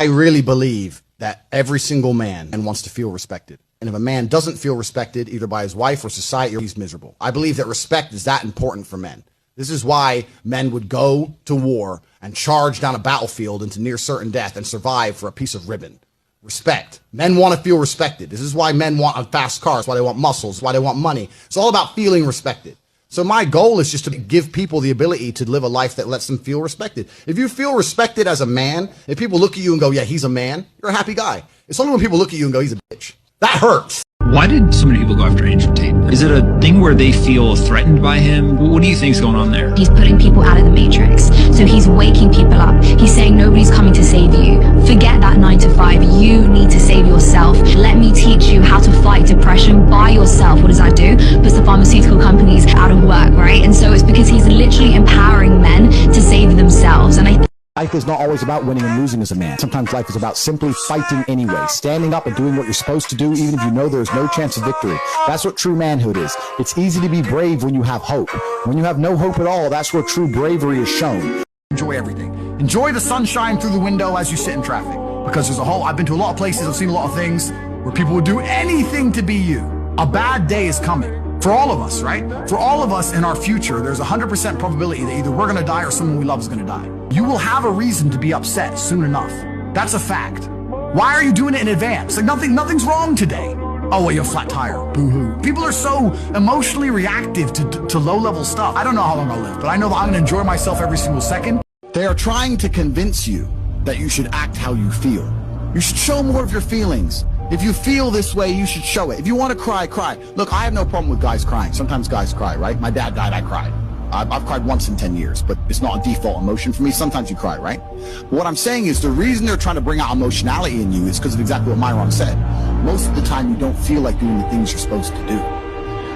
I really believe that every single man wants to feel respected. And if a man doesn't feel respected, either by his wife or society, he's miserable. I believe that respect is that important for men. This is why men would go to war and charge down a battlefield into near certain death and survive for a piece of ribbon. Respect. Men want to feel respected. This is why men want a fast car. It's why they want muscles. It's why they want money. It's all about feeling respected. So my goal is just to give people the ability to live a life that lets them feel respected. If you feel respected as a man, if people look at you and go, yeah, he's a man, you're a happy guy. It's only when people look at you and go, he's a bitch. That hurts. Why did so many people go after Andrew Tate? Is it a thing where they feel threatened by him? What do you think is going on there? He's putting people out of the matrix. So he's waking people up. He's saying nobody's coming to save you. Forget that 9 to 5. You need to save yourself. Let me teach you how to fight depression by yourself. What does that do? Puts the pharmaceutical companies out of work, right? And so it's because he's literally empowering men to save themselves. And I think life is not always about winning and losing as a man. Sometimes life is about simply fighting anyway, standing up and doing what you're supposed to do, even if you know there's no chance of victory. That's what true manhood is. It's easy to be brave when you have hope. When you have no hope at all, that's where true bravery is shown. Enjoy everything. Enjoy the sunshine through the window as you sit in traffic. Because I've been to a lot of places, I've seen a lot of things where people would do anything to be you. A bad day is coming. For all of us, right? For all of us in our future, there's 100% probability that either we're gonna die or someone we love is gonna die. You will have a reason to be upset soon enough. That's a fact. Why are you doing it in advance? Like nothing's wrong today. Oh, well, you're a flat tire. Boo-hoo. People are so emotionally reactive to low-level stuff. I don't know how long I'll live, but I know that I'm gonna enjoy myself every single second. They are trying to convince you that you should act how you feel. You should show more of your feelings. If you feel this way, you should show it. If you want to cry, cry. Look, I have no problem with guys crying. Sometimes guys cry, right? My dad died, I cried. I've cried once in 10 years, but it's not a default emotion for me. Sometimes you cry, right? But what I'm saying is the reason they're trying to bring out emotionality in you is because of exactly what Myron said. Most of the time, you don't feel like doing the things you're supposed to do.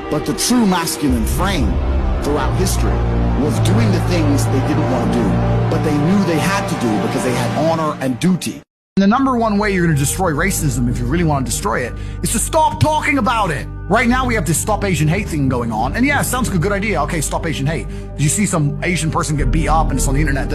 But the true masculine frame throughout history was doing the things they didn't want to do, but they knew they had to do because they had honor and duty. And the number one way you're going to destroy racism, if you really want to destroy it, is to stop talking about it. Right now we have this Stop Asian Hate thing going on. And yeah, it sounds like a good idea. Okay, stop Asian hate. Did you see some Asian person get beat up and it's on the internet?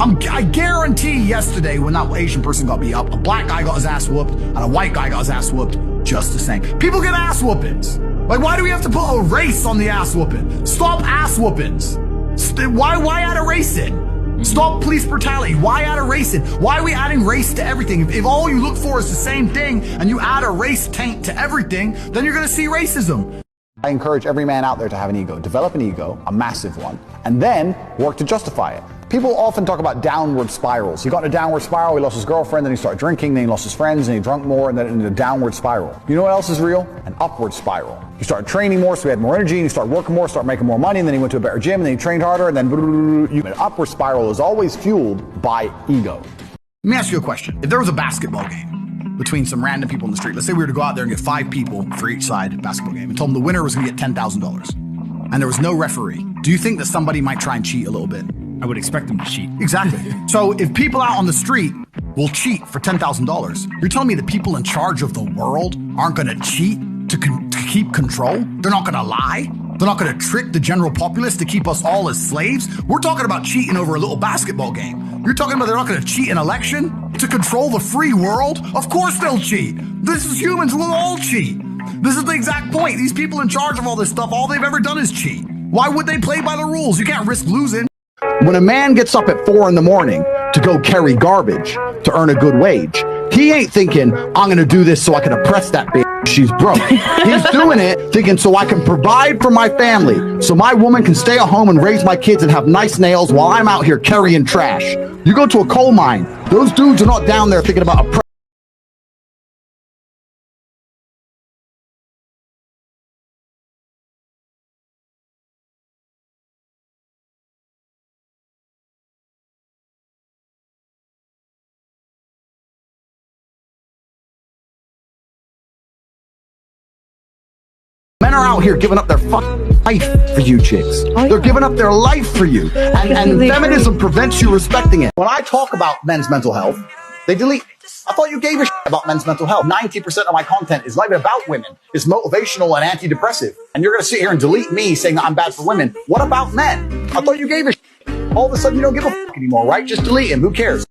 I guarantee yesterday when that Asian person got beat up, a black guy got his ass whooped and a white guy got his ass whooped just the same. People get ass whoopings. Like, why do we have to put a race on the ass whooping? Stop ass whoopings. Why add a race in? Stop police brutality. Why add a race in? Why are we adding race to everything? If all you look for is the same thing and you add a race taint to everything, then you're going to see racism. I encourage every man out there to have an ego. Develop an ego, a massive one, and then work to justify it. People often talk about downward spirals. He got in a downward spiral, he lost his girlfriend, then he started drinking, then he lost his friends, and he drank more, and then in a downward spiral. You know what else is real? An upward spiral. He started training more, so he had more energy, and he started working more, started making more money, and then he went to a better gym, and then he trained harder, and then an upward spiral is always fueled by ego. Let me ask you a question. If there was a basketball game between some random people in the street, let's say we were to go out there and get 5 people for each side basketball game, and told them the winner was going to get $10,000, and there was no referee, do you think that somebody might try and cheat a little bit? I would expect them to cheat. Exactly. So if people out on the street will cheat for $10,000, you're telling me the people in charge of the world aren't going to cheat to keep control? They're not going to lie? They're not going to trick the general populace to keep us all as slaves? We're talking about cheating over a little basketball game. You're talking about they're not going to cheat an election to control the free world? Of course they'll cheat. This is humans. We'll all cheat. This is the exact point. These people in charge of all this stuff, all they've ever done is cheat. Why would they play by the rules? You can't risk losing. When a man gets up at 4 in the morning to go carry garbage to earn a good wage, he ain't thinking, I'm going to do this so I can oppress that bitch. She's broke. He's doing it thinking so I can provide for my family, so my woman can stay at home and raise my kids and have nice nails while I'm out here carrying trash. You go to a coal mine, those dudes are not down there thinking about oppressing. Men are out here giving up their fucking life for you chicks. They're giving up their life for you. And feminism prevents you respecting it. When I talk about men's mental health, they delete me. I thought you gave a shit about men's mental health. 90% of my content is not even about women. It's motivational and antidepressive. And you're going to sit here and delete me saying that I'm bad for women. What about men? I thought you gave a shit. All of a sudden you don't give a fuck anymore, right? Just delete him. Who cares?